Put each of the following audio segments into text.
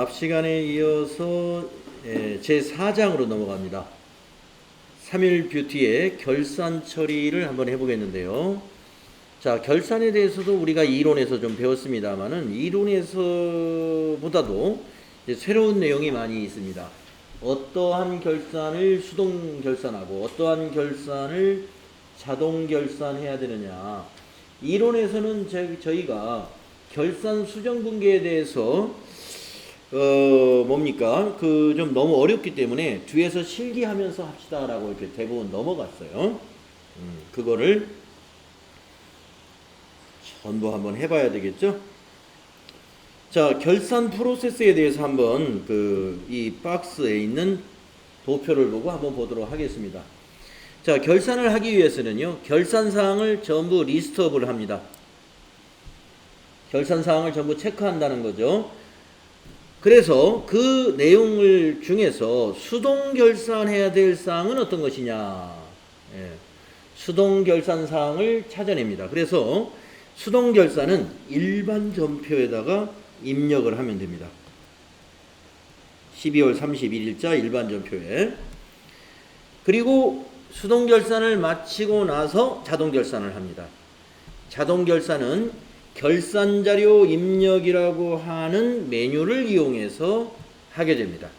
앞 시간에 이어서 제4장으로 넘어갑니다. 3일 뷰티의 결산 처리를 한번 해보겠는데요. 자, 결산에 대해서도 우리가 이론에서 좀 배웠습니다만은 이론에서보다도 새로운 내용이 많이 있습니다. 어떠한 결산을 수동 결산하고 어떠한 결산을 자동 결산해야 되느냐. 이론에서는 저희가 결산 수정 분계에 대해서 좀 너무 어렵기 때문에 뒤에서 실기하면서 합시다라고 이렇게 대부분 넘어갔어요. 그거를 전부 한번 해봐야 되겠죠? 자, 결산 프로세스에 대해서 한번 이 박스에 있는 도표를 보고 한번 보도록 하겠습니다. 자, 결산을 하기 위해서는요, 결산 사항을 전부 리스트업을 합니다. 결산 사항을 전부 체크한다는 거죠. 그래서 그 내용을 중에서 수동 결산해야 될 사항은 어떤 것이냐. 수동 결산 사항을 찾아냅니다. 그래서 수동 결산은 일반 전표에다가 입력을 하면 됩니다. 12월 31일자 일반 전표에. 그리고 수동 결산을 마치고 나서 자동 결산을 합니다. 자동 결산은 결산자료 입력이라고 하는 메뉴를 이용해서 하게 됩니다.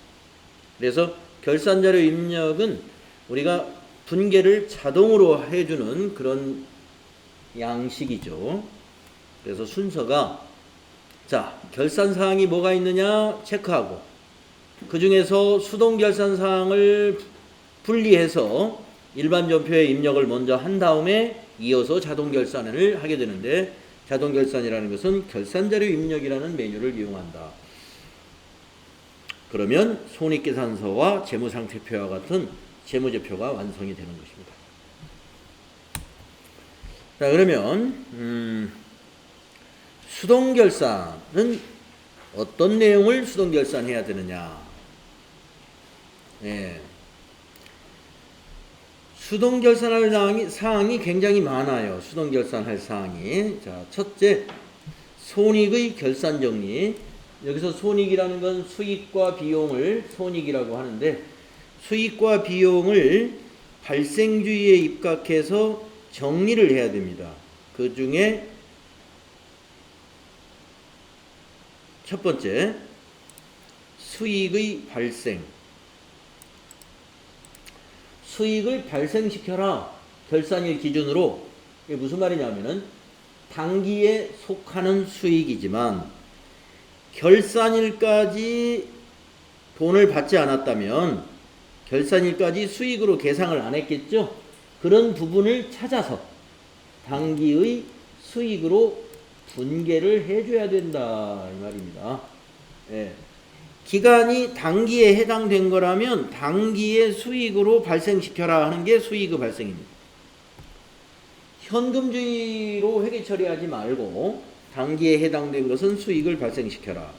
그래서 결산자료 입력은 우리가 분계를 자동으로 해주는 그런 양식이죠. 그래서 순서가, 자, 결산사항이 뭐가 있느냐 체크하고, 그 중에서 수동 결산사항을 분리해서 일반 전표에 입력을 먼저 한 다음에 이어서 자동 결산을 하게 되는데, 자동 결산이라는 것은 결산자료 입력이라는 메뉴를 이용한다. 그러면 손익계산서와 재무상태표와 같은 재무제표가 완성이 되는 것입니다. 자, 그러면 수동 결산은 어떤 내용을 수동 결산해야 되느냐? 수동 결산할 사항이 굉장히 많아요. 수동 결산할 사항이. 자, 첫째, 손익의 결산 정리. 여기서 손익이라는 건 수익과 비용을 손익이라고 하는데, 수익과 비용을 발생주의에 입각해서 정리를 해야 됩니다. 그 중에 첫 번째, 수익의 발생. 수익을 발생시켜라. 결산일 기준으로. 이게 무슨 말이냐면은 당기에 속하는 수익이지만 결산일까지 돈을 받지 않았다면 결산일까지 수익으로 계상을 안 했겠죠. 그런 부분을 찾아서 당기의 수익으로 분계를 해줘야 된다 이 말입니다. 기간이 단기에 해당된 거라면 단기의 수익으로 발생시켜라 하는 게 수익의 발생입니다. 현금주의로 회계 처리하지 말고 단기에 해당된 것은 수익을 발생시켜라.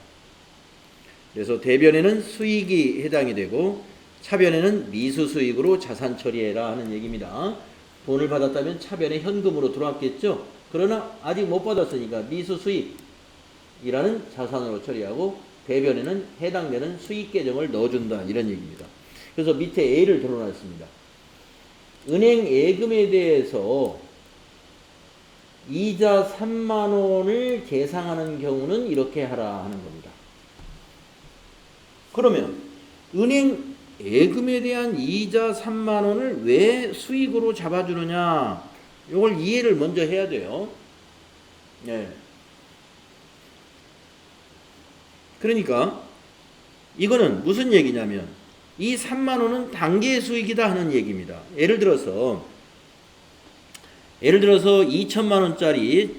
그래서 대변에는 수익이 해당이 되고 차변에는 미수수익으로 자산 처리해라 하는 얘기입니다. 돈을 받았다면 차변에 현금으로 들어왔겠죠. 그러나 아직 못 받았으니까 미수수익이라는 자산으로 처리하고 대변에는 해당되는 수익 계정을 넣어준다 이런 얘기입니다. 그래서 밑에 A를 드러냈습니다. 은행 예금에 대해서 이자 3만원을 계상하는 경우는 이렇게 하라 하는 겁니다. 그러면 은행 예금에 대한 이자 3만원을 왜 수익으로 잡아주느냐, 이걸 이해를 먼저 해야 돼요. 그러니까 이거는 무슨 얘기냐면 이 3만원은 단기의 수익이다 하는 얘기입니다. 예를 들어서 2천만원짜리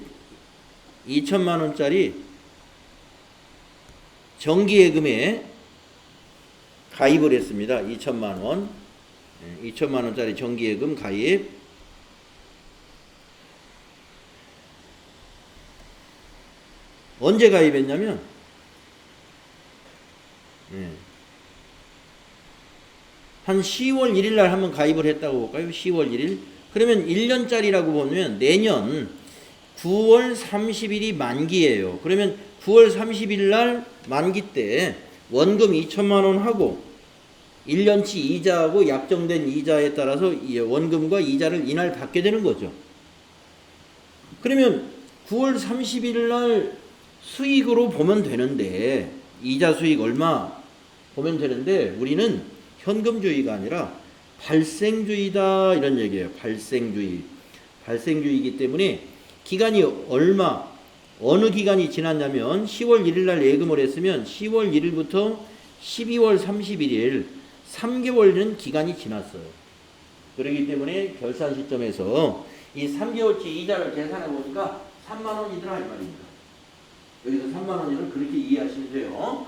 정기예금에 가입을 했습니다. 2천만원. 2천만원짜리 정기예금 가입. 언제 가입했냐면 한 10월 1일 날 한번 가입을 했다고 볼까요? 10월 1일. 그러면 1년짜리라고 보면 내년 9월 30일이 만기예요. 그러면 9월 30일 날 만기 때 원금 2천만 원 하고 1년치 이자하고 약정된 이자에 따라서 원금과 이자를 이날 받게 되는 거죠. 그러면 9월 30일 날 수익으로 보면 되는데, 이자 수익 얼마 보면 되는데, 우리는 현금주의가 아니라 발생주의다 이런 얘기예요. 발생주의이기 때문에 기간이 어느 기간이 지났냐면 10월 1일 날 예금을 했으면 10월 1일부터 12월 31일 3개월은 기간이 지났어요. 그렇기 때문에 결산 시점에서 이 3개월치 이자를 계산해 보니까 3만 원이더라 이 말입니다. 여기서 3만 원을 그렇게 이해하시면 돼요.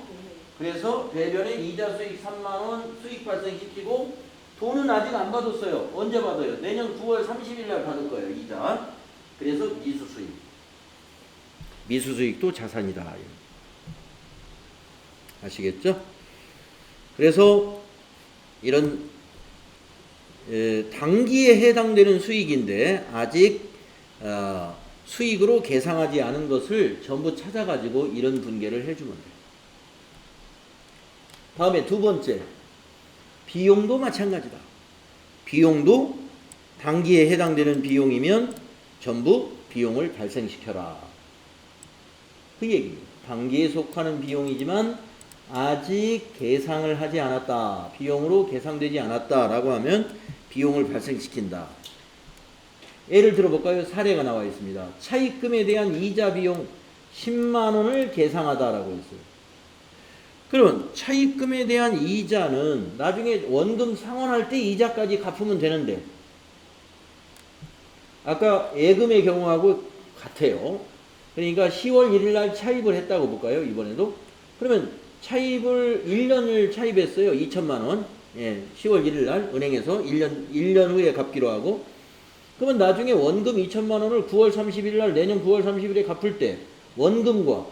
그래서 대변에 이자 수익 3만 원 수익 발생시키고 돈은 아직 안 받았어요. 언제 받아요? 내년 9월 30일 날 받을 거예요, 이자. 그래서 미수수익. 미수수익도 자산이다. 아시겠죠? 그래서 이런 단기에 해당되는 수익인데 아직 수익으로 계상하지 않은 것을 전부 찾아가지고 이런 분계를 해주면 돼요. 다음에 두 번째, 비용도 마찬가지다. 비용도 단기에 해당되는 비용이면 전부 비용을 발생시켜라. 그 얘기입니다. 단기에 속하는 비용이지만 아직 계상을 하지 않았다. 비용으로 계상되지 않았다라고 하면 비용을 발생시킨다. 예를 들어볼까요? 사례가 나와 있습니다. 차입금에 대한 이자 비용 10만 원을 계상하다라고 했어요. 그러면 차입금에 대한 이자는 나중에 원금 상환할 때 이자까지 갚으면 되는데, 아까 예금의 경우하고 같아요. 그러니까 10월 1일 날 차입을 했다고 볼까요? 이번에도. 그러면 차입을 1년을 차입했어요. 2천만 원. 예, 10월 1일 날 은행에서 1년 후에 갚기로 하고, 그러면 나중에 원금 2천만 원을 9월 30일 날 내년 9월 30일에 갚을 때 원금과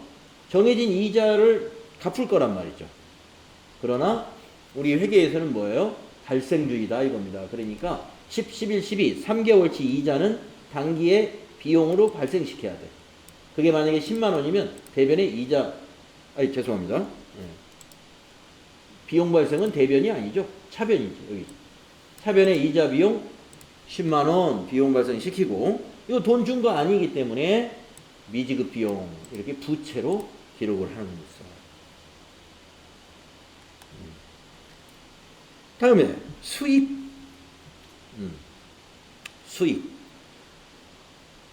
정해진 이자를 갚을 거란 말이죠. 그러나 우리 회계에서는 뭐예요? 발생주의다 이겁니다. 그러니까 10, 11, 12, 3개월치 이자는 단기에 비용으로 발생시켜야 돼. 그게 만약에 10만 원이면 대변의 이자, 죄송합니다. 예. 비용 발생은 대변이 아니죠. 차변이죠. 여기 차변의 이자 비용 10만 원 비용 발생시키고, 이거 돈 준 거 아니기 때문에 미지급 비용 이렇게 부채로 기록을 하는 겁니다. 다음에 수익.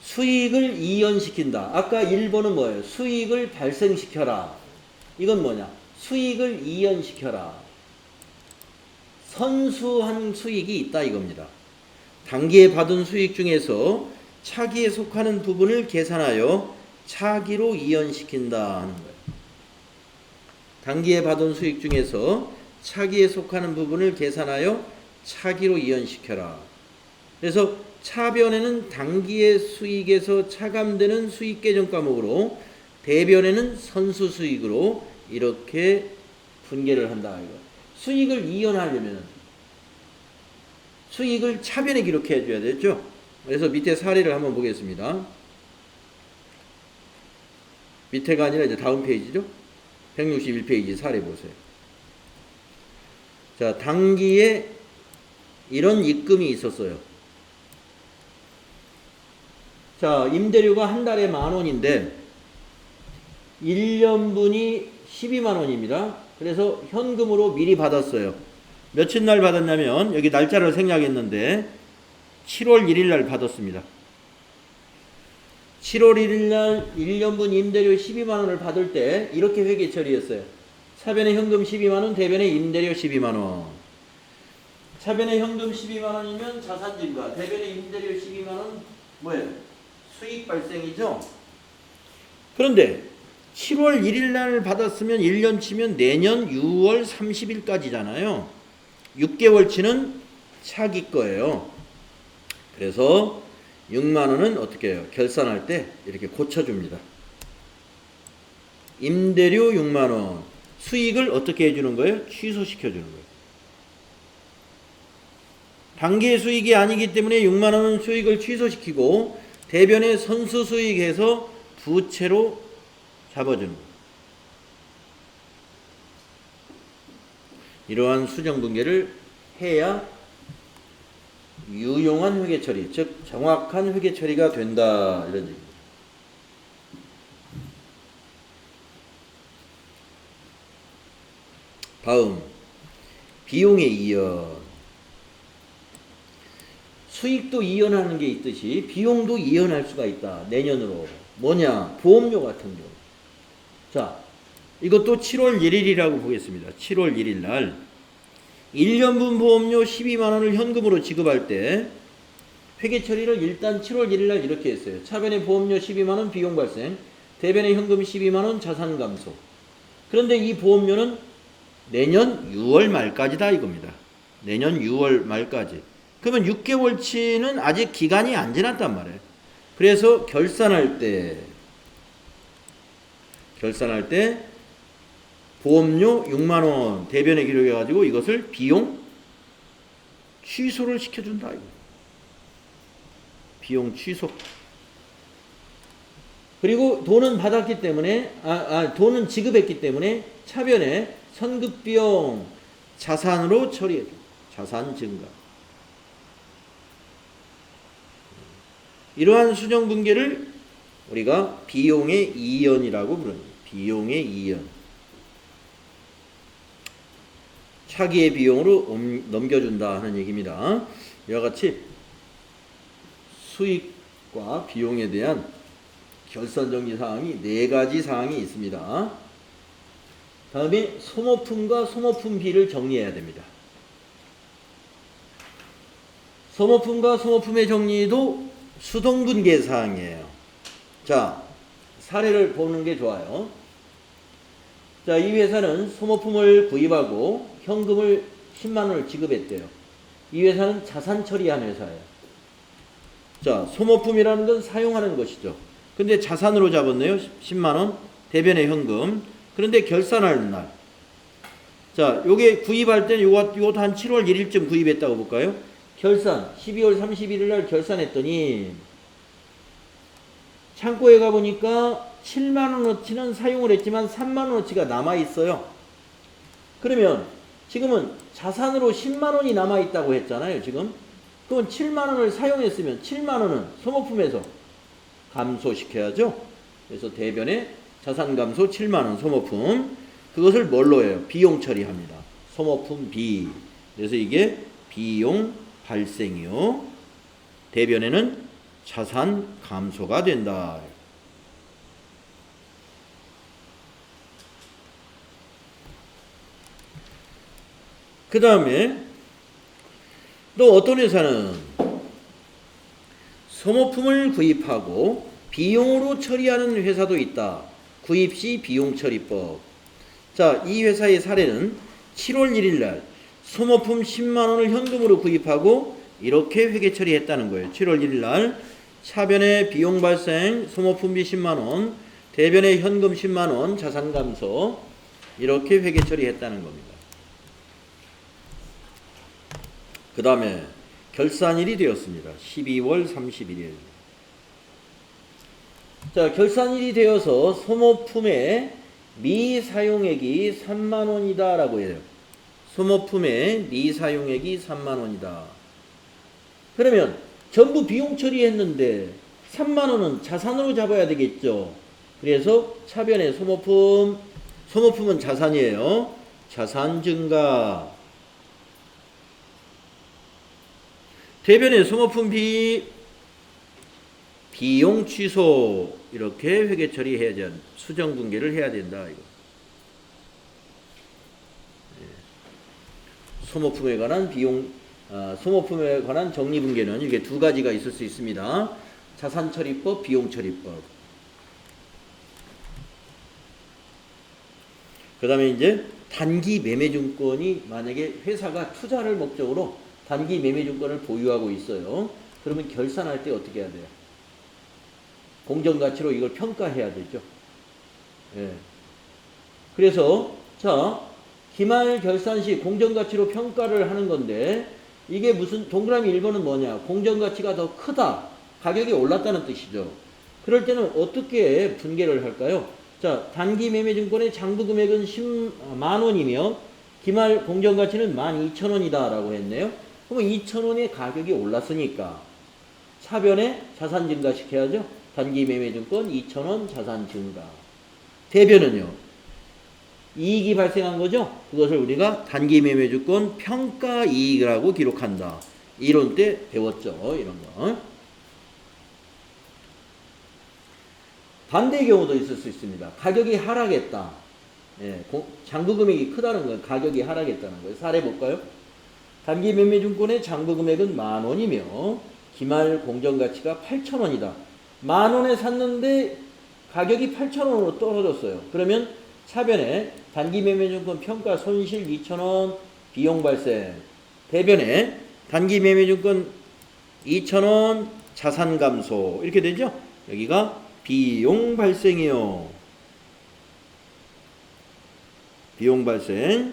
수익을 이연시킨다. 아까 1번은 뭐예요? 수익을 발생시켜라. 이건 뭐냐? 수익을 이연시켜라. 선수한 수익이 있다 이겁니다. 단기에 받은 수익 중에서 차기에 속하는 부분을 계산하여 차기로 이연시킨다 하는 거예요. 단기에 받은 수익 중에서 차기에 속하는 부분을 계산하여 차기로 이연시켜라. 그래서 차변에는 단기의 수익에서 차감되는 수익 계정 과목으로, 대변에는 선수 수익으로 이렇게 분계를 한다 이거. 수익을 이연하려면 수익을 차변에 기록해 줘야 되죠. 그래서 밑에 사례를 한번 보겠습니다. 밑에가 아니라 이제 다음 페이지죠. 161페이지 사례 보세요. 자, 단기에 이런 입금이 있었어요. 자, 임대료가 한 달에 10,000원인데 1년분이 120,000원입니다. 그래서 현금으로 미리 받았어요. 며칠 날 받았냐면 여기 날짜를 생략했는데 7월 1일 날 받았습니다. 7월 1일 날 1년분 임대료 120,000원을 받을 때 이렇게 회계 처리했어요. 차변에 현금 120,000원, 대변에 임대료 120,000원. 차변에 현금 120,000원이면 자산 증가, 대변에 임대료 120,000원 뭐예요? 수익 발생이죠. 그런데 7월 1일 날 받았으면 1년 치면 내년 6월 30일까지잖아요. 6개월 치는 차기 거예요. 그래서 6만 원은 어떻게 해요? 결산할 때 이렇게 고쳐줍니다. 임대료 6만 원. 수익을 어떻게 해주는 거예요? 취소시켜주는 거예요. 단기의 수익이 아니기 때문에 6만 원은 수익을 취소시키고 대변에 선수 수익해서 부채로 잡아주는 거예요. 이러한 수정분계를 해야 유용한 회계처리, 즉 정확한 회계처리가 된다 이런 얘기입니다. 다음 비용의 이연. 수익도 이연하는 게 있듯이 비용도 이연할 수가 있다. 내년으로. 뭐냐? 보험료 같은 경우. 자, 이것도 7월 1일이라고 보겠습니다. 7월 1일 날 1년분 보험료 12만 원을 현금으로 지급할 때 회계 처리를 일단 7월 1일 날 이렇게 했어요. 차변의 보험료 12만 원 비용 발생, 대변의 현금 12만 원 자산 감소. 그런데 이 보험료는 내년 6월 말까지다 이겁니다. 내년 6월 말까지. 그러면 6개월치는 아직 기간이 안 지났단 말이에요. 그래서 결산할 때 보험료 6만 원 대변에 기록해 가지고 이것을 비용 취소를 시켜준다. 비용 취소. 그리고 돈은 받았기 때문에 돈은 지급했기 때문에 차변에 선급비용 자산으로 처리해줘. 자산 증가. 이러한 수정분계를 우리가 비용의 이연이라고 부릅니다. 비용의 이연. 차기의 비용으로 넘겨준다 하는 얘기입니다. 이와 같이 수익과 비용에 대한 결산정지 사항이 4가지 사항이 있습니다. 다음에 소모품과 소모품비를 정리해야 됩니다. 소모품과 소모품의 정리도 수동분계 사항이에요. 자, 사례를 보는 게 좋아요. 자, 이 회사는 소모품을 구입하고 현금을 10만 원을 지급했대요. 이 회사는 자산 처리한 회사예요. 자, 소모품이라는 건 사용하는 것이죠. 근데 자산으로 잡았네요. 10만 원 대변의 현금. 그런데 결산하는 날. 자, 요게 구입할 때는 요것도 한 7월 1일쯤 구입했다고 볼까요? 결산 12월 31일 날 결산했더니 창고에 가보니까 7만 원어치는 사용을 했지만 3만 원어치가 남아있어요. 그러면 지금은 자산으로 10만 원이 남아있다고 했잖아요. 지금. 그건 7만 원을 사용했으면 7만 원은 소모품에서 감소시켜야죠. 그래서 대변에 자산 감소 7만 원 소모품. 그것을 뭘로 해요? 비용 처리합니다. 소모품 비. 그래서 이게 비용 발생이요. 대변에는 자산 감소가 된다. 그 다음에 또 어떤 회사는 소모품을 구입하고 비용으로 처리하는 회사도 있다. 구입 시 비용 처리법. 자, 이 회사의 사례는 7월 1일 날 소모품 10만 원을 현금으로 구입하고 이렇게 회계 처리했다는 거예요. 7월 1일 날 차변의 비용 발생, 소모품비 10만 원, 대변의 현금 10만 원, 자산 감소 이렇게 회계 처리했다는 겁니다. 그 다음에 결산일이 되었습니다. 12월 31일. 자, 결산일이 되어서 소모품의 미사용액이 3만 원이다 라고 해요. 소모품의 미사용액이 3만 원이다. 그러면 전부 비용 처리했는데 3만 원은 자산으로 잡아야 되겠죠. 그래서 차변의 소모품은 자산이에요. 자산 증가. 대변의 소모품 비용 취소. 이렇게 회계 처리해야 수정 분계를 해야 된다. 이거. 소모품에 관한 정리 분계는 이게 2가지가 있을 수 있습니다. 자산 처리법, 비용 처리법. 그 다음에 이제 단기 매매증권이 만약에 회사가 투자를 목적으로 단기 매매증권을 보유하고 있어요. 그러면 결산할 때 어떻게 해야 돼요? 공정가치로 이걸 평가해야 되죠. 예. 그래서 자, 기말 결산 시 공정가치로 평가를 하는 건데 이게 무슨 동그라미 1번은 뭐냐? 공정가치가 더 크다. 가격이 올랐다는 뜻이죠. 그럴 때는 어떻게 분계를 할까요? 자, 단기 매매증권의 장부 금액은 10만 원이며 기말 공정가치는 12,000원이다 라고 했네요. 그러면 2,000원의 가격이 올랐으니까 차변에 자산 증가시켜야죠. 단기 매매증권 2,000원 자산 증가. 대변은요. 이익이 발생한 거죠. 그것을 우리가 단기 매매증권 평가이익이라고 기록한다. 이론 때 배웠죠. 이런 거. 반대의 경우도 있을 수 있습니다. 가격이 하락했다. 예, 장부 금액이 크다는 건 가격이 하락했다는 거예요. 사례 볼까요? 단기 매매증권의 장부 금액은 10,000원이며 기말 공정가치가 8,000원이다. 10,000원에 샀는데 가격이 8,000원으로 떨어졌어요. 그러면 차변에 단기 매매증권 평가 손실 2,000원 비용 발생. 대변에 단기 매매증권 2,000원 자산 감소. 이렇게 되죠? 여기가 비용 발생이요. 비용 발생.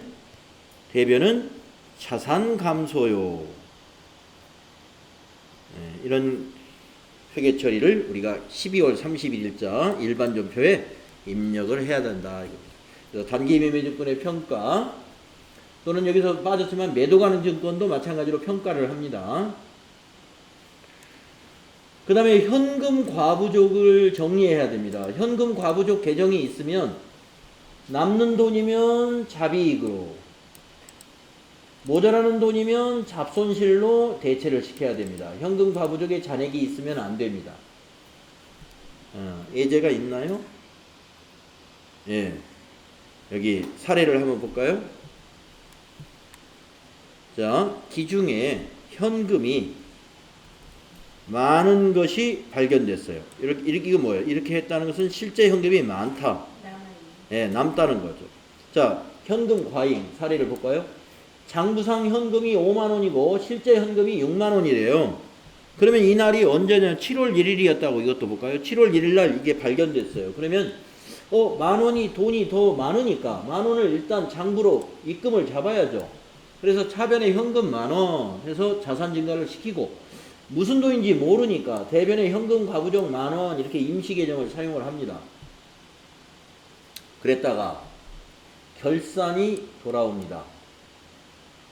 대변은 자산 감소요. 네, 이런 회계 처리를 우리가 12월 31일자 일반 전표에 입력을 해야 된다. 그래서 단기 매매 증권의 평가 또는 여기서 빠졌지만 매도 가는 증권도 마찬가지로 평가를 합니다. 그 다음에 현금 과부족을 정리해야 됩니다. 현금 과부족 계정이 있으면 남는 돈이면 잡이익으로, 모자라는 돈이면 잡손실로 대체를 시켜야 됩니다. 현금 과부족에 잔액이 있으면 안 됩니다. 예제가 있나요? 예. 여기 사례를 한번 볼까요? 자, 기중에 현금이 많은 것이 발견됐어요. 이거 뭐예요? 이렇게 했다는 것은 실제 현금이 많다. 예, 남다는 거죠. 자, 현금 과잉 사례를 볼까요? 장부상 현금이 50,000원이고 실제 현금이 60,000원이래요. 그러면 이날이 언제냐? 7월 1일이었다고 이것도 볼까요? 7월 1일날 이게 발견됐어요. 그러면 10,000원이 돈이 더 많으니까 10,000원을 일단 장부로 입금을 잡아야죠. 그래서 차변에 현금 10,000원 해서 자산 증가를 시키고, 무슨 돈인지 모르니까 대변에 현금 과부족 10,000원 이렇게 임시 계정을 사용을 합니다. 그랬다가 결산이 돌아옵니다.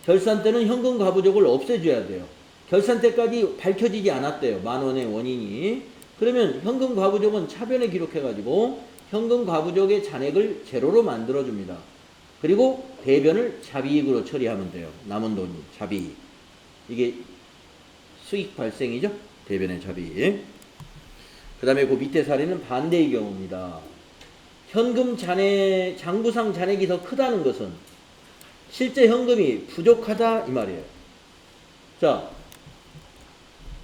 결산 때는 현금 과부족을 없애줘야 돼요. 결산 때까지 밝혀지지 않았대요. 10,000원의 원인이. 그러면 현금 과부족은 차변에 기록해가지고 현금 과부족의 잔액을 제로로 만들어줍니다. 그리고 대변을 잡이익으로 처리하면 돼요. 남은 돈이 잡이익. 이게 수익 발생이죠. 대변의 잡이익. 그 다음에 그 밑에 사례는 반대의 경우입니다. 현금 잔액, 장부상 잔액이 더 크다는 것은 실제 현금이 부족하다 이 말이에요. 자,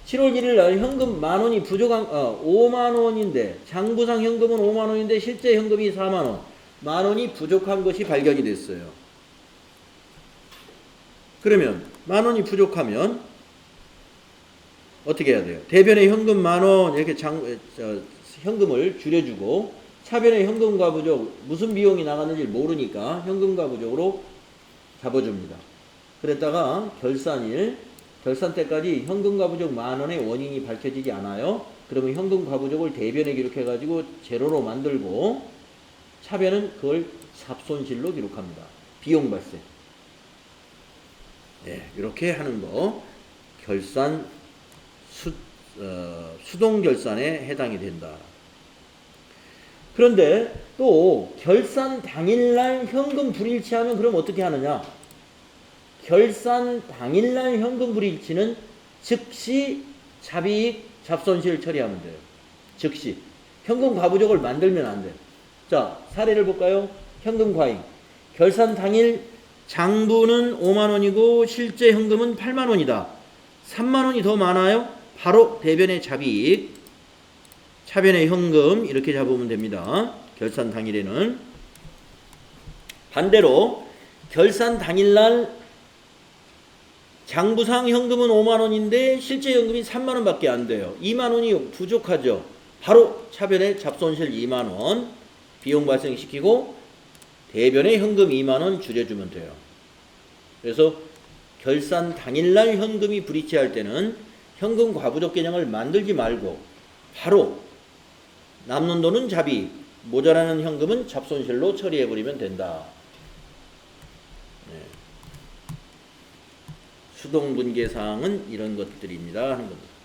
7월 1일 날 현금 10,000원이 부족한 50,000원인데 장부상 현금은 50,000원인데 실제 현금이 40,000원, 10,000원이 부족한 것이 발견이 됐어요. 그러면 10,000원이 부족하면 어떻게 해야 돼요? 대변에 현금 10,000원 이렇게 현금을 줄여주고, 차변에 현금 과부족 무슨 비용이 나갔는지 모르니까 현금 과부족으로 잡아줍니다. 그랬다가 결산일, 결산 때까지 현금 과부족 10,000원의 원인이 밝혀지지 않아요. 그러면 현금 과부족을 대변에 기록해가지고 제로로 만들고, 차변은 그걸 잡손실로 기록합니다. 비용 발생. 예, 이렇게 하는 거 결산 수동 결산에 해당이 된다. 그런데 또 결산 당일날 현금 불일치하면 그럼 어떻게 하느냐? 결산 당일날 현금 불일치는 즉시 잡이익 잡손실 처리하면 돼요. 즉시. 현금 과부족을 만들면 안 돼요. 자, 사례를 볼까요? 현금 과잉. 결산 당일 장부는 50,000원이고 실제 현금은 80,000원이다. 30,000원이 더 많아요? 바로 대변의 잡이익. 차변의 현금 이렇게 잡으면 됩니다. 결산 당일에는. 반대로 결산 당일날 장부상 현금은 50,000원인데 실제 현금이 30,000원 밖에 안 돼요. 20,000원이 부족하죠. 바로 차변에 잡손실 20,000원 비용 발생시키고 대변에 현금 20,000원 줄여주면 돼요. 그래서 결산 당일날 현금이 불이체할 때는 현금 과부족 개념을 만들지 말고 바로 남는 돈은 잡이, 모자라는 현금은 잡손실로 처리해버리면 된다. 네. 수동분계사항은 이런 것들입니다 하는 겁니다.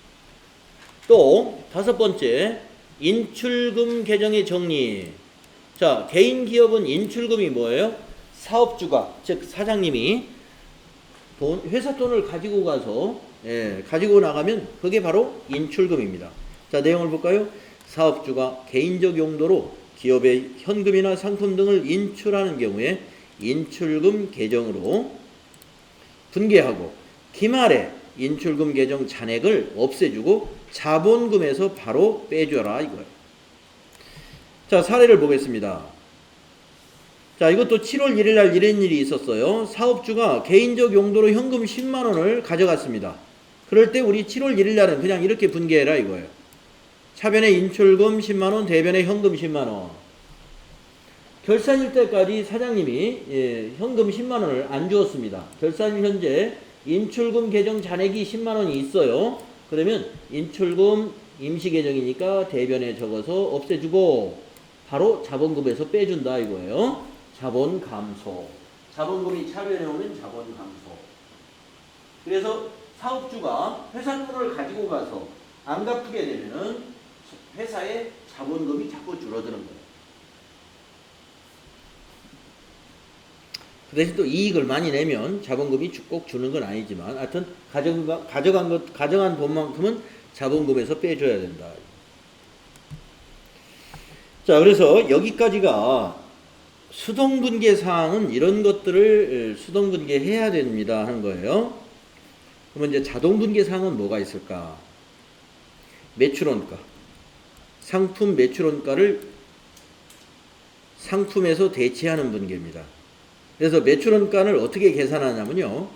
또 다섯 번째, 인출금 계정의 정리. 자, 개인기업은 인출금이 뭐예요? 사업주가, 즉 사장님이 회사 돈을 가지고 가서 가지고 나가면 그게 바로 인출금입니다. 자, 내용을 볼까요? 사업주가 개인적 용도로 기업의 현금이나 상품 등을 인출하는 경우에 인출금 계정으로 분계하고 기말에 인출금 계정 잔액을 없애주고 자본금에서 바로 빼줘라 이거예요. 자, 사례를 보겠습니다. 자, 이것도 7월 1일 날 이런 일이 있었어요. 사업주가 개인적 용도로 현금 10만 원을 가져갔습니다. 그럴 때 우리 7월 1일 날은 그냥 이렇게 분계해라 이거예요. 차변에 인출금 10만 원, 대변에 현금 10만 원. 결산일 때까지 사장님이 현금 10만 원을 안 주었습니다. 결산일 현재 인출금 계정 잔액이 10만 원이 있어요. 그러면 인출금 임시 계정이니까 대변에 적어서 없애주고 바로 자본금에서 빼준다 이거예요. 자본 감소. 자본금이 차변에 오면 자본 감소. 그래서 사업주가 회사 돈을 가지고 가서 안 갚게 되면은 회사의 자본금이 자꾸 줄어드는 거예요. 그 대신 또 이익을 많이 내면 자본금이 꼭 주는 건 아니지만 하여튼 가져간 돈만큼은 자본금에서 빼줘야 된다. 자, 그래서 여기까지가 수동분계 사항은 이런 것들을 수동분계해야 됩니다 하는 거예요. 그러면 이제 자동분계 사항은 뭐가 있을까? 매출원가, 상품 매출원가를 상품에서 대체하는 분계입니다. 그래서 매출원가를 어떻게 계산하냐면요.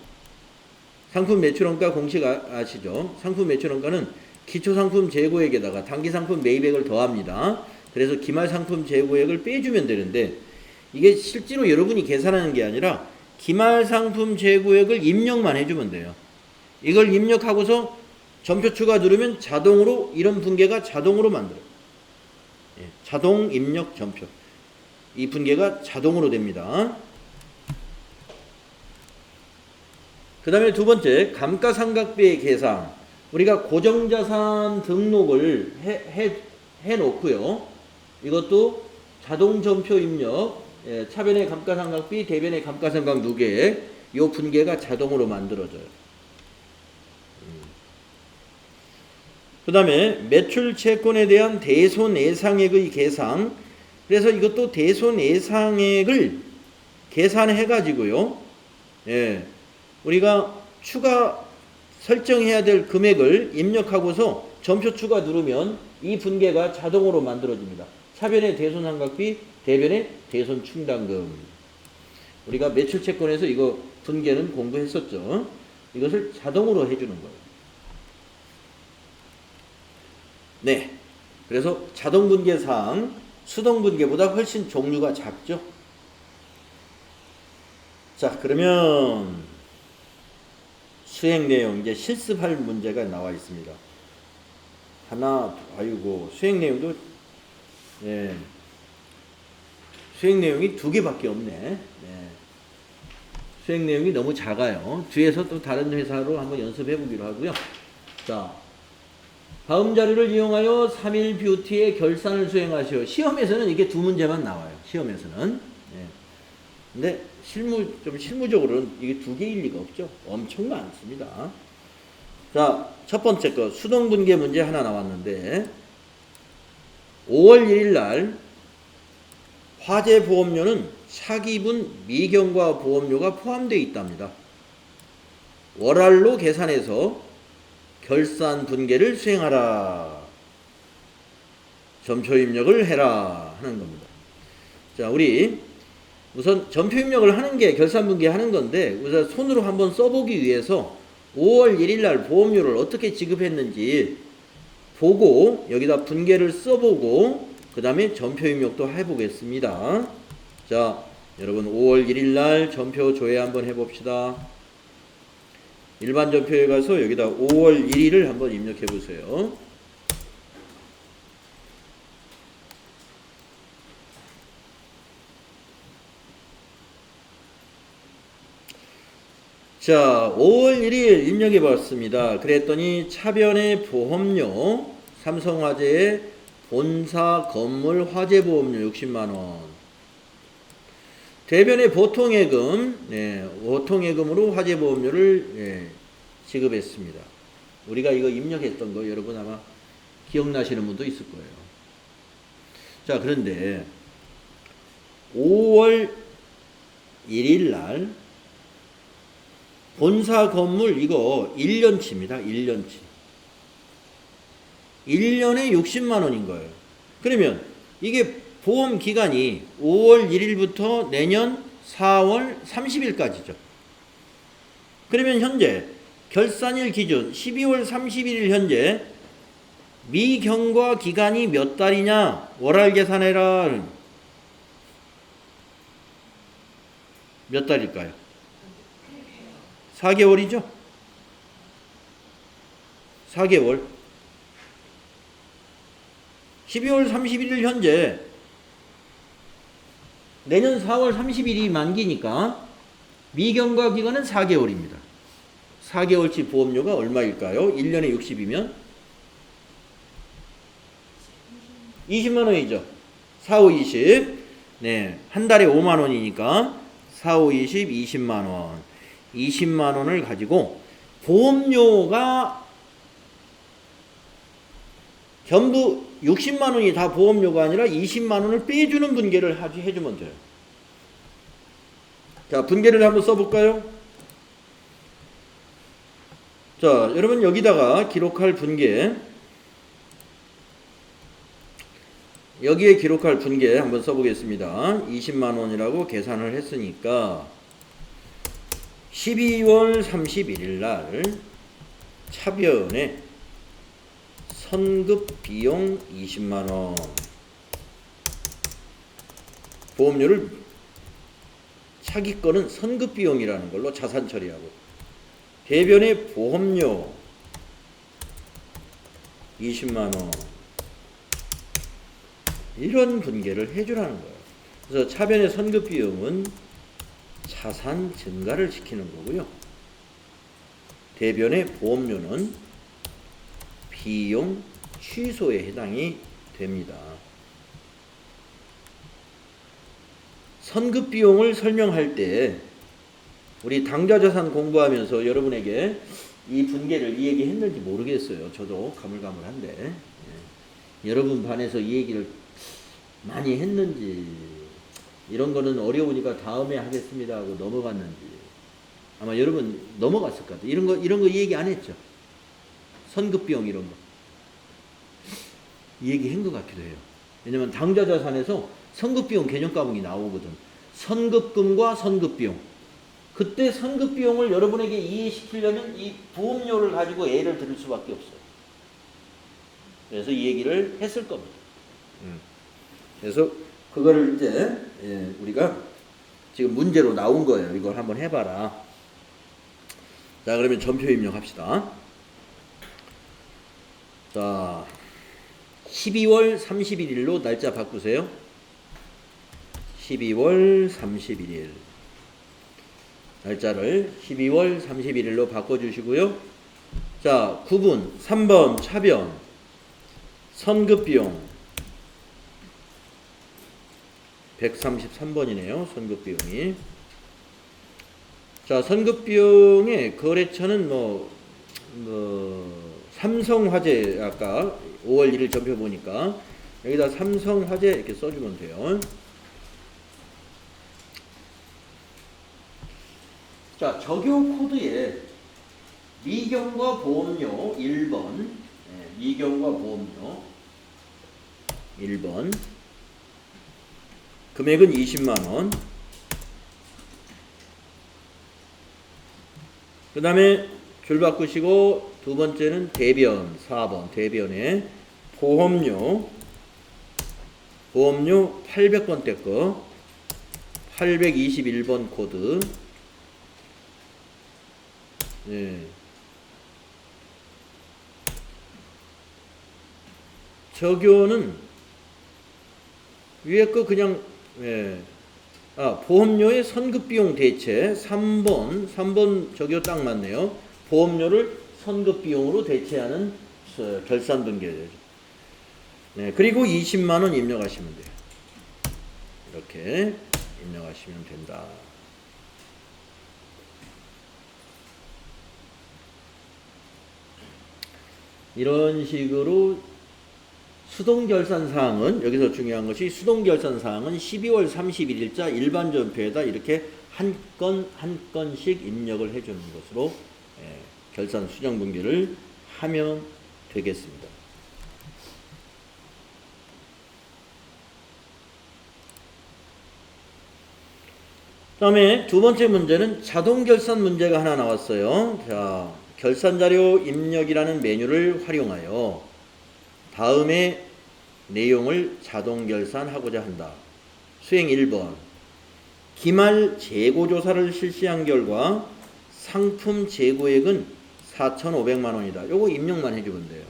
상품 매출원가 공식 아시죠? 상품 매출원가는 기초상품 재고액에다가 단기상품 매입액을 더합니다. 그래서 기말상품 재고액을 빼주면 되는데 이게 실제로 여러분이 계산하는 게 아니라 기말상품 재고액을 입력만 해주면 돼요. 이걸 입력하고서 점표 추가 누르면 자동으로 이런 분계가 자동으로 만들어요. 자동 입력 점표. 이 분계가 자동으로 됩니다. 그 다음에 두 번째, 감가상각비의 계산. 우리가 고정자산 등록을 해놓고요. 이것도 자동 점표 입력, 차변의 감가상각비, 대변의 감가상각 누계, 이 분계가 자동으로 만들어져요. 그 다음에 매출 채권에 대한 대손해상액의 계산. 그래서 이것도 대손해상액을 계산해 가지고요. 우리가 추가 설정해야 될 금액을 입력하고서 점표 추가 누르면 이 분계가 자동으로 만들어집니다. 차변의 대손상각비, 대변의 대손충당금. 우리가 매출채권에서 이거 분계는 공부했었죠. 이것을 자동으로 해주는 거예요. 네. 그래서 자동분계사항, 수동분계보다 훨씬 종류가 작죠. 자, 그러면 수행 내용, 이제 실습할 문제가 나와 있습니다. 하나, 아이고, 수행 내용도, 수행 내용이 2개밖에 없네. 수행 내용이 너무 작아요. 뒤에서 또 다른 회사로 한번 연습해 보기로 하고요. 자, 다음 자료를 이용하여 3일 뷰티의 결산을 수행하시오. 시험에서는 이게 2문제만 나와요. 시험에서는. 근데 실무적으로는 이게 2개일 리가 없죠. 엄청 많습니다. 자, 첫 번째 거 수동분계 문제 하나 나왔는데 5월 1일 날 화재 보험료는 차기분 미경과 보험료가 포함되어 있답니다. 월알로 계산해서 결산 분계를 수행하라. 점표 입력을 해라 하는 겁니다. 자, 우리 우선 점표 입력을 하는 게 결산 분계 하는 건데 우선 손으로 한번 써보기 위해서 5월 1일 날 보험료를 어떻게 지급했는지 보고 여기다 분계를 써보고 그 다음에 점표 입력도 해보겠습니다. 자, 여러분 5월 1일 날 점표 조회 한번 해봅시다. 일반 점표에 가서 여기다 5월 1일을 한번 입력해 보세요. 자, 5월 1일 입력해 봤습니다. 그랬더니 차변의 보험료, 삼성화재의 본사 건물 화재보험료 60만원. 대변의 보통예금, 보통예금으로 화재보험료를 지급했습니다. 우리가 이거 입력했던 거 여러분 아마 기억나시는 분도 있을 거예요. 자, 그런데 5월 1일 날 본사 건물 이거 1년치입니다. 1년치. 1년에 60만 원인 거예요. 그러면 이게 보험 기간이 5월 1일부터 내년 4월 30일까지죠. 그러면 현재 결산일 기준 12월 31일 현재 미경과 기간이 몇 달이냐? 월할 계산해라. 몇 달일까요? 4개월이죠? 4개월. 12월 31일 현재 내년 4월 30일이 만기니까 미경과 기간은 4개월입니다. 4개월치 보험료가 얼마일까요? 1년에 60이면 20만 원이죠. 4, 5, 20. 네, 한 달에 5만 원이니까 4, 5, 20, 20만 원. 20만 원을 가지고 보험료가 전부 60만 원이 다 보험료가 아니라 20만 원을 빼주는 분계를 해주면 돼요. 자, 분계를 한번 써볼까요? 자, 여러분 여기다가 기록할 분계, 여기에 기록할 분계 한번 써보겠습니다. 20만 원이라고 계산을 했으니까 12월 31일 날 차변에 선급 비용 20만 원, 보험료를 차기 거는 선급 비용이라는 걸로 자산 처리하고, 대변의 보험료 20만 원, 이런 분계를 해주라는 거예요. 그래서 차변의 선급 비용은 자산 증가를 시키는 거고요. 대변의 보험료는 비용 취소에 해당이 됩니다. 선급 비용을 설명할 때 우리 당좌자산 공부하면서 여러분에게 이 분계를 이 얘기 했는지 모르겠어요. 저도 가물가물한데 여러분 반에서 이 얘기를 많이 했는지, 이런 거는 어려우니까 다음에 하겠습니다 하고 넘어갔는지, 아마 여러분 넘어갔을 것 같아요. 이런 거 얘기 안 했죠. 선급비용 이런 거 얘기한 것 같기도 해요. 왜냐면 당좌자산에서 선급비용 개념 과목이 나오거든. 선급금과 선급비용. 그때 선급비용을 여러분에게 이해시키려면 이 보험료를 가지고 예를 들을 수밖에 없어요. 그래서 이 얘기를 했을 겁니다. 그래서 그거를 이제 우리가 지금 문제로 나온 거예요. 이걸 한번 해봐라. 자, 그러면 전표 입력합시다. 자, 12월 31일로 날짜 바꾸세요. 12월 31일. 날짜를 12월 31일로 바꿔주시고요. 자, 9분 3번 차변 선급비용 133번이네요. 선급비용이. 자, 선급비용의 거래처는 삼성화재, 아까 5월 1일 전표 보니까 여기다 삼성화재 이렇게 써주면 돼요. 자, 적용 코드에 미경과 보험료 1번, 미경과 보험료 1번, 금액은 20만원. 그 다음에 줄 바꾸시고 두 번째는 대변 4번, 대변에 보험료 800번대 거 821번 코드. 적용은 위에 거 그냥 보험료의 선급비용 대체 3번 저기 딱 맞네요. 보험료를 선급비용으로 대체하는 결산분기예요. 네, 그리고 20만 원 입력하시면 돼요. 이렇게 입력하시면 된다. 이런 식으로 수동결산사항은, 여기서 중요한 것이 수동결산사항은 12월 31일자 일반전표에다 이렇게 한 건 한 건씩 입력을 해주는 것으로 결산 수정분기를 하면 되겠습니다. 다음에 두 번째 문제는 자동결산 문제가 하나 나왔어요. 자, 결산자료 입력이라는 메뉴를 활용하여 다음의 내용을 자동결산하고자 한다. 수행 1번. 기말 재고조사를 실시한 결과 상품 재고액은 4,500만 원이다. 요거 입력만 해주면 돼요.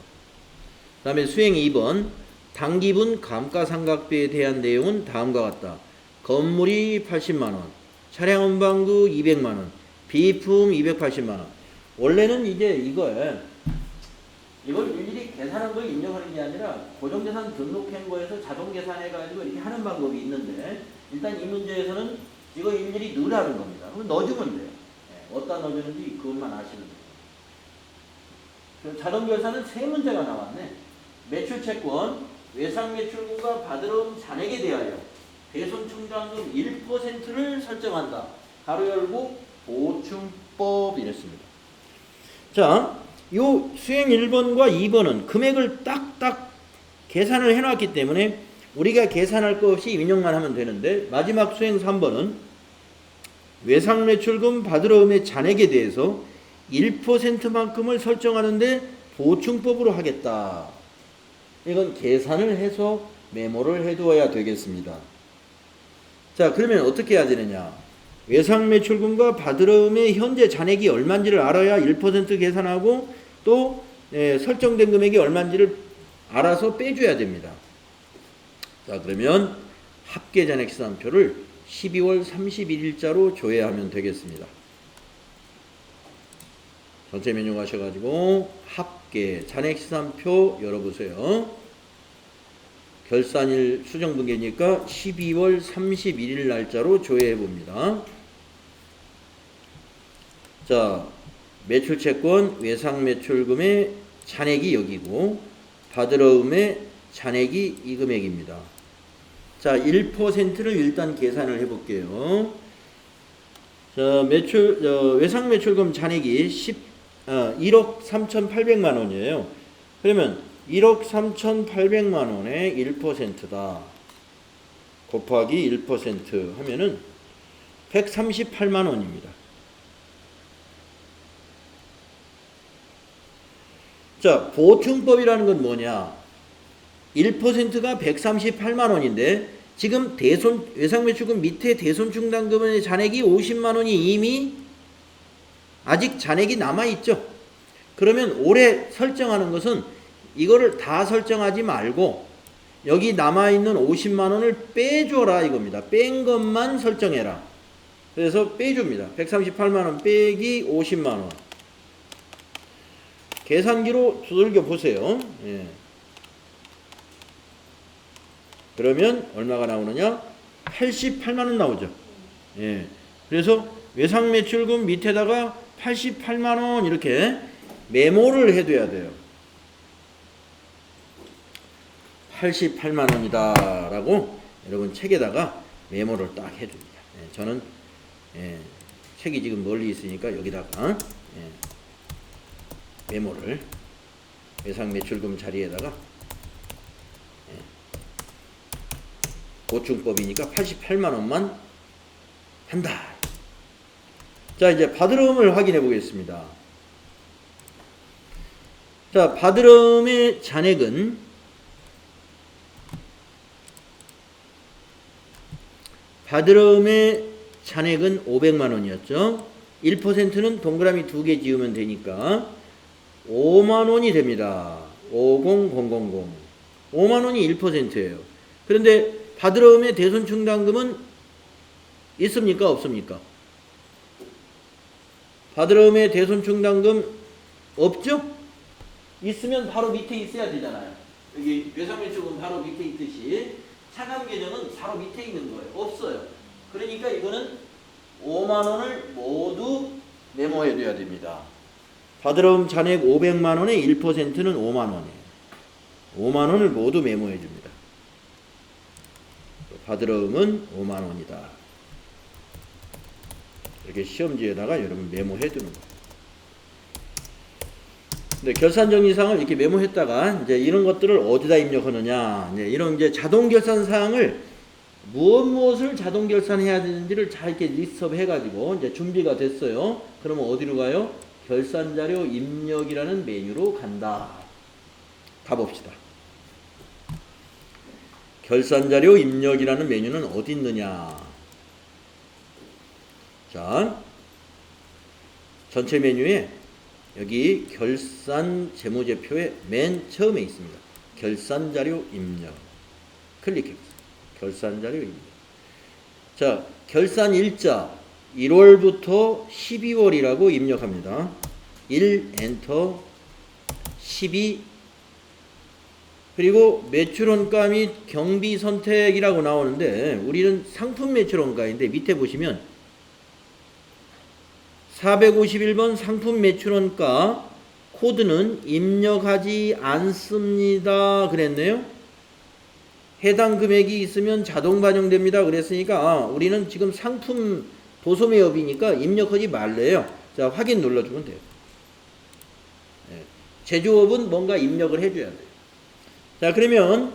그 다음에 수행 2번. 당기분 감가상각비에 대한 내용은 다음과 같다. 건물이 80만 원, 차량 운반구 200만 원, 비품 280만 원. 원래는 이제 이걸 일일이 계산한 걸 입력하는 게 아니라 고정재산 등록한 거에서 자동 계산해가지고 이렇게 하는 방법이 있는데, 일단 이 문제에서는 이거 일일이 넣으라는 겁니다. 그럼 넣어주면 돼요. 어디다 넣어주는지 그것만 아시면 돼요. 자동 결산은 세 문제가 나왔네. 매출 채권, 외상 매출금과 받으러 잔액에 대하여 대손충당금 1%를 설정한다. 가로 열고 보충법 이랬습니다. 자, 요 수행 1번과 2번은 금액을 딱딱 계산을 해놨기 때문에 우리가 계산할 것 없이 입력만 하면 되는데, 마지막 수행 3번은 외상매출금 받으러움의 잔액에 대해서 1%만큼을 설정하는데 보충법으로 하겠다. 이건 계산을 해서 메모를 해두어야 되겠습니다. 자, 그러면 어떻게 해야 되느냐? 외상매출금과 받으러움의 현재 잔액이 얼마인지를 알아야 1% 계산하고 또 설정된 금액이 얼마인지를 알아서 빼줘야 됩니다. 자, 그러면 합계잔액시산표를 12월 31일자로 조회하면 되겠습니다. 전체 메뉴 가셔가지고 합계 잔액시산표 열어보세요. 결산일 수정분기니까 12월 31일 날짜로 조회해봅니다. 자, 매출채권 외상매출금의 잔액이 여기고 받으러움의 잔액이 이 금액입니다. 자, 1%를 일단 계산을 해볼게요. 자, 외상매출금 잔액이 1억 3,800만 원이에요. 그러면 1억 3,800만 원의 1%다. 곱하기 1% 하면은 138만 원입니다. 자, 보충법이라는 건 뭐냐? 1%가 138만 원인데 지금 외상매출금 밑에 대손충당금의 잔액이 50만 원이 이미 아직 잔액이 남아있죠. 그러면 올해 설정하는 것은 이거를 다 설정하지 말고 여기 남아있는 50만 원을 빼줘라 이겁니다. 뺀 것만 설정해라. 그래서 빼줍니다. 138만 원 빼기 50만 원. 계산기로 두들겨 보세요. 예. 그러면 얼마가 나오느냐? 88만 원 나오죠. 예. 그래서 외상매출금 밑에다가 88만 원 이렇게 메모를 해둬야 돼요. 88만 원이다 라고 여러분 책에다가 메모를 딱 해줍니다. 예. 저는 책이 지금 멀리 있으니까 여기다가 메모를 외상매출금 자리에다가 보충법이니까 88만 원만 한다. 자, 이제 받으러움을 확인해 보겠습니다. 자, 받으러움의 잔액은 받으러움의 잔액은 500만 원이었죠. 1%는 동그라미 2개 지우면 되니까 5만 원이 됩니다. 50000. 5만 원이 1%예요. 그런데 받으러움의 대손충당금은 있습니까? 없습니까? 받으러움의 대손충당금 없죠? 있으면 바로 밑에 있어야 되잖아요. 여기 외상매출금 바로 밑에 있듯이 차감계정은 바로 밑에 있는 거예요. 없어요. 그러니까 이거는 5만 원을 모두 메모해 둬야 됩니다. 받으러움 잔액 500만 원의 1%는 5만 원이에요. 5만 원을 모두 메모해 줍니다. 받으러움은 5만 원이다. 이렇게 시험지에다가 여러분 메모해 두는 거예요. 근데 결산정리사항을 이렇게 메모했다가 이제 이런 것들을 어디다 입력하느냐, 이제 이런 이제 자동 결산 사항을 무엇을 자동 결산해야 되는지를 잘 이렇게 리스트업 해가지고 이제 준비가 됐어요. 그러면 어디로 가요? 결산자료 입력이라는 메뉴로 간다. 가봅시다. 결산자료 입력이라는 메뉴는 어디 있느냐? 자, 전체 메뉴에 여기 결산 재무제표의 맨 처음에 있습니다. 결산자료 입력. 클릭해보세요. 결산자료 입력. 자, 결산 일자 1월부터 12월이라고 입력합니다. 1 엔터 12 그리고 매출원가 및 경비 선택이라고 나오는데 우리는 상품 매출원가인데 밑에 보시면 451번 상품 매출원가 코드는 입력하지 않습니다. 그랬네요. 해당 금액이 있으면 자동 반영됩니다. 그랬으니까 우리는 지금 상품 도소매업이니까 입력하지 말래요. 자, 확인 눌러주면 돼요. 제조업은 뭔가 입력을 해줘야 돼요. 자, 그러면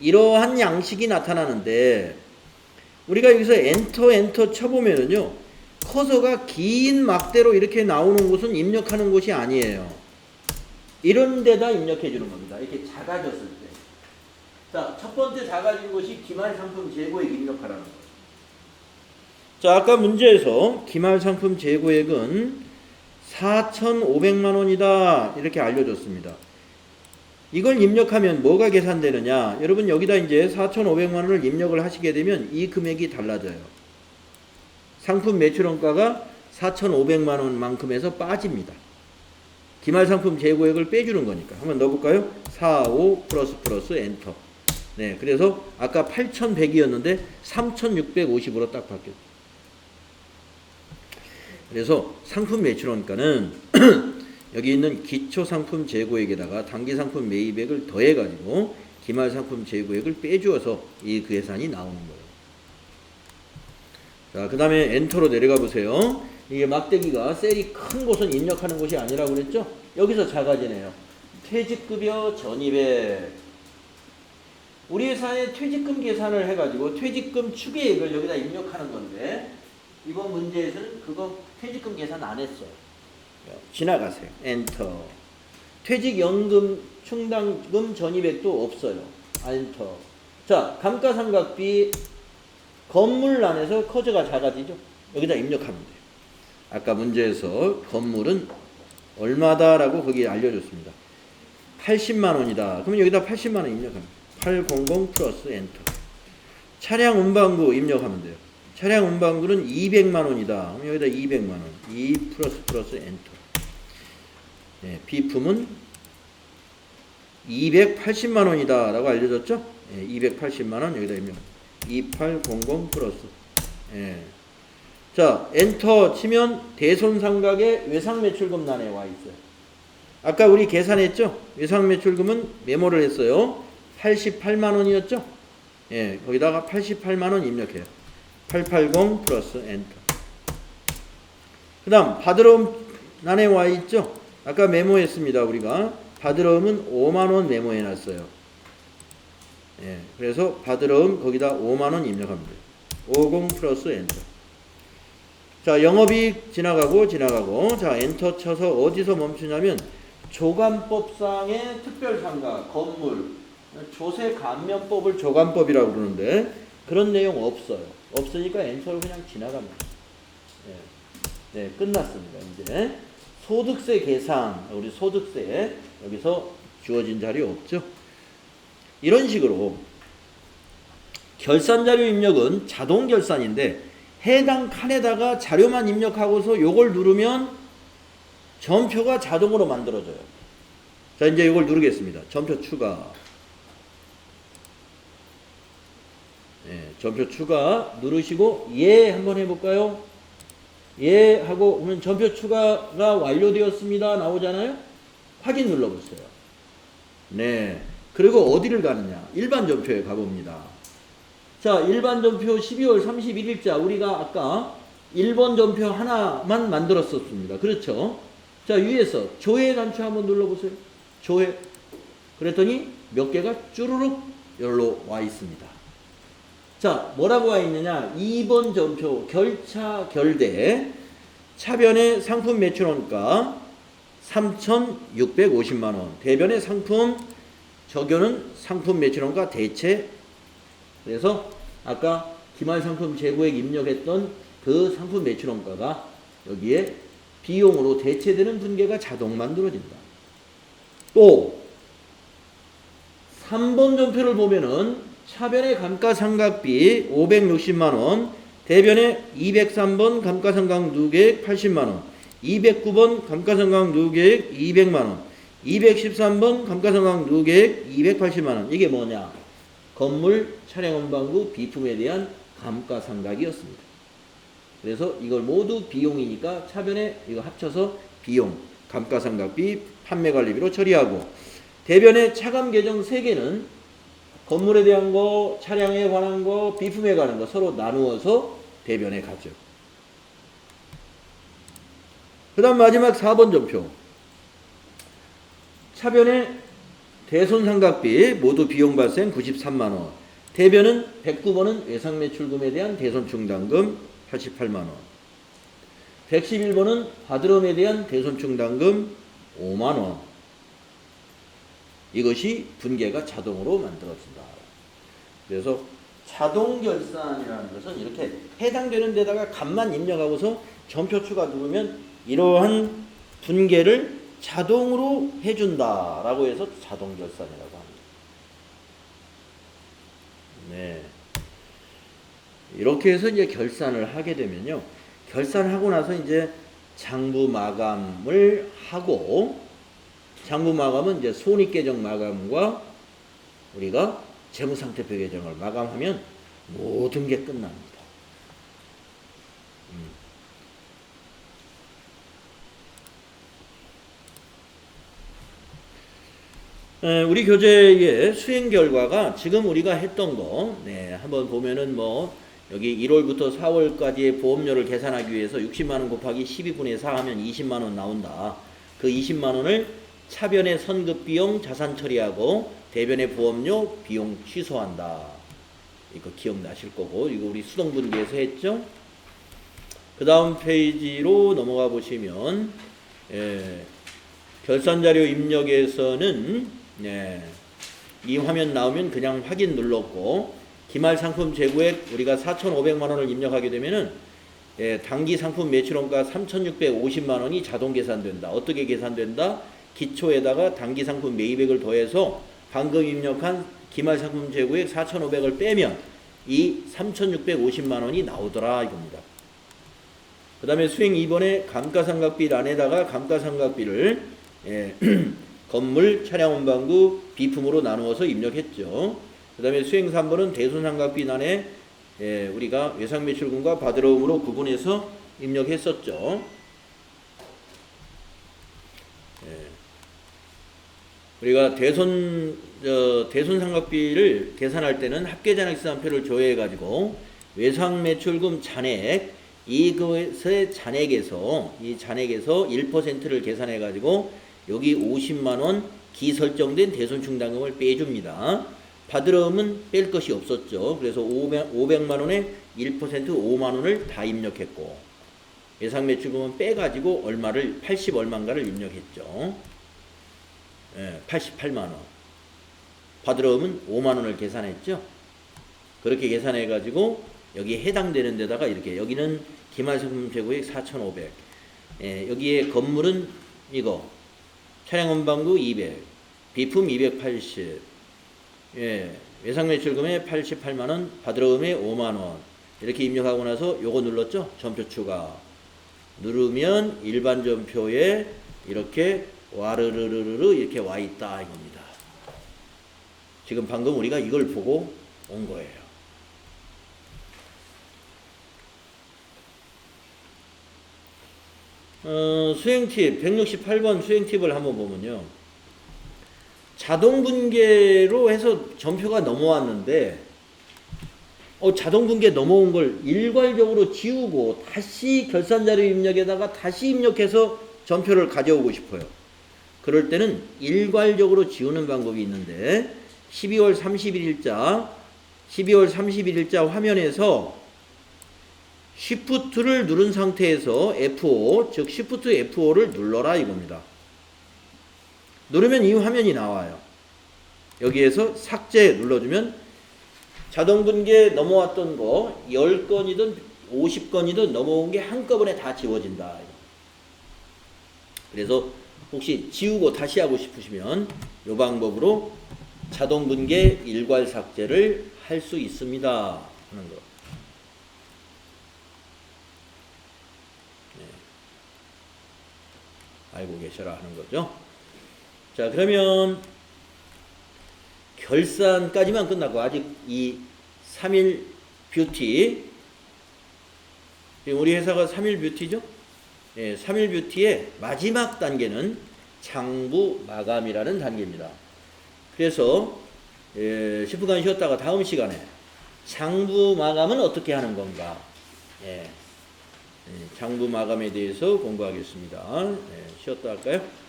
이러한 양식이 나타나는데 우리가 여기서 엔터 쳐보면은요, 커서가 긴 막대로 이렇게 나오는 곳은 입력하는 곳이 아니에요. 이런 데다 입력해 주는 겁니다. 이렇게 작아졌을 때. 자, 첫 번째 작아진 것이 기말상품 재고액 입력하라는 거예요. 자, 아까 문제에서 기말상품 재고액은 4,500만 원이다 이렇게 알려줬습니다. 이걸 입력하면 뭐가 계산되느냐? 여러분 여기다 이제 4,500만 원을 입력을 하시게 되면 이 금액이 달라져요. 상품 매출원가가 4,500만 원만큼에서 빠집니다. 기말상품 재고액을 빼주는 거니까. 한번 넣어볼까요? 45 플러스 엔터. 네, 그래서 아까 8,100이었는데 3,650으로 딱 바뀌었죠. 그래서 상품 매출원가는 여기 있는 기초상품 재고액에다가 단기상품 매입액을 더해가지고 기말상품 재고액을 빼주어서 이 계산이 나오는 거예요. 자, 그 다음에 엔터로 내려가 보세요. 이게 막대기가 셀이 큰 곳은 입력하는 곳이 아니라고 그랬죠? 여기서 작아지네요. 퇴직급여 전입액. 우리 회사에 퇴직금 계산을 해가지고 퇴직금 추계액을 여기다 입력하는 건데 이번 문제에서는 그거 퇴직금 계산 안 했어요. 지나가세요. 엔터. 퇴직연금 충당금 전입액도 없어요. 엔터. 자, 감가상각비 건물란에서 커즈가 작아지죠. 여기다 입력하면 돼요. 아까 문제에서 건물은 얼마다라고 거기 알려줬습니다. 80만 원이다. 그러면 여기다 80만 원 입력합니다. 800 플러스 엔터. 차량 운반구 입력하면 돼요. 차량 운반구는 200만 원이다. 그럼 여기다 200만 원. 2 플러스 엔터. 네, 비품은 280만 원이다 라고 알려졌죠? 네, 280만 원 여기다 입력. 2800 플러스. 네. 자, 엔터 치면 대손상각의 외상매출금란에 와 있어요. 아까 우리 계산했죠? 외상매출금은 메모를 했어요. 88만 원이었죠? 예, 거기다가 88만 원 입력해요. 880 플러스 엔터. 그 다음 받으러움 난에 와 있죠? 아까 메모했습니다. 우리가 받으러움은 5만 원 메모해 놨어요. 예, 그래서 받으러움 거기다 5만 원 입력합니다. 50 플러스 엔터. 자, 영업이익 지나가고 자, 엔터 쳐서 어디서 멈추냐면 조간법상의 특별상가 건물 조세감면법을 조간법이라고 그러는데 그런 내용 없어요. 없으니까 엔터로 그냥 지나갑니다. 네, 네, 끝났습니다. 이제 소득세 계산, 우리 소득세 여기서 주어진 자리 없죠. 이런 식으로 결산자료 입력은 자동 결산인데 해당 칸에다가 자료만 입력하고서 요걸 누르면 전표가 자동으로 만들어져요. 자, 이제 이걸 누르겠습니다. 전표 추가. 전표 추가 누르시고 예 한번 해볼까요? 예 하고 오면 전표 추가가 완료되었습니다 나오잖아요. 확인 눌러보세요. 네, 그리고 어디를 가느냐, 일반 전표에 가봅니다. 자, 일반 전표 12월 31일자 우리가 아까 1번 전표 하나만 만들었었습니다. 그렇죠? 자, 위에서 조회 단추 한번 눌러보세요. 조회. 그랬더니 몇 개가 쭈루룩 열로 와 있습니다. 자, 뭐라고 와 있느냐? 2번 전표 결차 결대 차변의 상품 매출원가 3,650만원, 대변의 상품 적용은 상품 매출원가 대체. 그래서 아까 기말 상품 재고액 입력했던 그 상품 매출원가가 여기에 비용으로 대체되는 분계가 자동 만들어진다. 또 3번 전표를 보면은 차변의 감가상각비 560만원, 대변의 203번 감가상각 누계액 80만원, 209번 감가상각 누계액 200만원, 213번 감가상각 누계액 280만원. 이게 뭐냐? 건물, 차량 운반구, 비품에 대한 감가상각이었습니다. 그래서 이걸 모두 비용이니까 차변에 이거 합쳐서 비용, 감가상각비, 판매관리비로 처리하고, 대변의 차감 계정 3개는 건물에 대한 거, 차량에 관한 거, 비품에 관한 거 서로 나누어서 대변에 가죠. 그 다음 마지막 4번 전표. 차변의 대손상각비 모두 비용 발생 93만원, 대변은 109번은 외상매출금에 대한 대손충당금 88만원, 111번은 바드럼에 대한 대손충당금 5만원. 이것이 분계가 자동으로 만들어진다. 그래서 자동결산이라는 것은 이렇게 해당되는 데다가 값만 입력하고서 전표 추가 누르면 이러한 분계를 자동으로 해준다라고 해서 자동결산이라고 합니다. 네. 이렇게 해서 이제 결산을 하게 되면요, 결산하고 나서 이제 장부 마감을 하고, 장부 마감은 이제 손익계정 마감과 우리가 재무상태표 계정을 마감하면 모든 게 끝납니다. 우리 교재의 수행 결과가 지금 우리가 했던 거, 한번 보면은 뭐 여기 1월부터 4월까지의 보험료를 계산하기 위해서 60만원 곱하기 12분의 4 하면 20만원 나온다. 그 20만원을 차변의 선급비용 자산 처리하고 대변의 보험료 비용 취소한다. 이거 기억나실 거고, 이거 우리 수동분기에서 했죠. 그 다음 페이지로 넘어가 보시면 결산자료 입력에서는 이 화면 나오면 그냥 확인 눌렀고, 기말 상품 재고액 우리가 4,500만원을 입력하게 되면은 당기 상품 매출원가 3,650만원이 자동 계산된다. 어떻게 계산된다? 기초에다가 당기 상품 매입액을 더해서 방금 입력한 기말 상품 재고액 4,500을 빼면 이 3,650만원이 나오더라 이겁니다. 그 다음에 수행 2번에 감가상각비 란에다가 감가상각비를 건물, 차량 운반구, 비품으로 나누어서 입력했죠. 그 다음에 수행 3번은 대손상각비 란에 우리가 외상매출금과 바드러움으로 구분해서 입력했었죠. 우리가 대손상각비를 계산할 때는 합계잔액시산표를 조회해가지고 외상매출금 잔액, 이것의 잔액에서, 이 잔액에서 1%를 계산해가지고 여기 50만원 기설정된 대손충당금을 빼줍니다. 바드럼은 뺄 것이 없었죠. 그래서 500만원에 1% 5만원을 다 입력했고, 외상매출금은 빼가지고 얼마를 80 얼마인가를 입력했죠. 88만원. 바드럼은 5만원을 계산했죠. 그렇게 계산해가지고 여기에 해당되는 데다가 이렇게, 여기는 기말상품 재고액 4,500, 여기에 건물은 이거 차량 운반구 200, 비품 280, 외상매출금에 88만원, 바드럼에 5만원, 이렇게 입력하고 나서 요거 눌렀죠? 점표 추가. 누르면 일반 점표에 이렇게 와르르르르 이렇게 와 있다 이겁니다. 지금 방금 우리가 이걸 보고 온 거예요. 수행 팁 168번 수행 팁을 한번 보면요. 자동 분계로 해서 점표가 넘어왔는데 자동 분계 넘어온 걸 일괄적으로 지우고 다시 결산 자료 입력에다가 다시 입력해서 점표를 가져오고 싶어요. 그럴 때는 일괄적으로 지우는 방법이 있는데 12월 31일자 화면에서 Shift를 누른 상태에서 F5, 즉 Shift F5를 눌러라 이겁니다. 누르면 이 화면이 나와요. 여기에서 삭제 눌러주면 자동 분계 넘어왔던 거 10건이든 50건이든 넘어온 게 한꺼번에 다 지워진다. 그래서 혹시 지우고 다시 하고 싶으시면 이 방법으로 자동 분계 일괄 삭제를 할 수 있습니다 하는 거. 네. 알고 계셔라 하는 거죠. 자, 그러면 결산까지만 끝나고 아직 이 3일 뷰티, 우리 회사가 3일 뷰티죠? 예, 3일 뷰티의 마지막 단계는 장부 마감이라는 단계입니다. 그래서 10분간 쉬었다가 다음 시간에 장부 마감은 어떻게 하는 건가? 장부 마감에 대해서 공부하겠습니다. 쉬었다 할까요?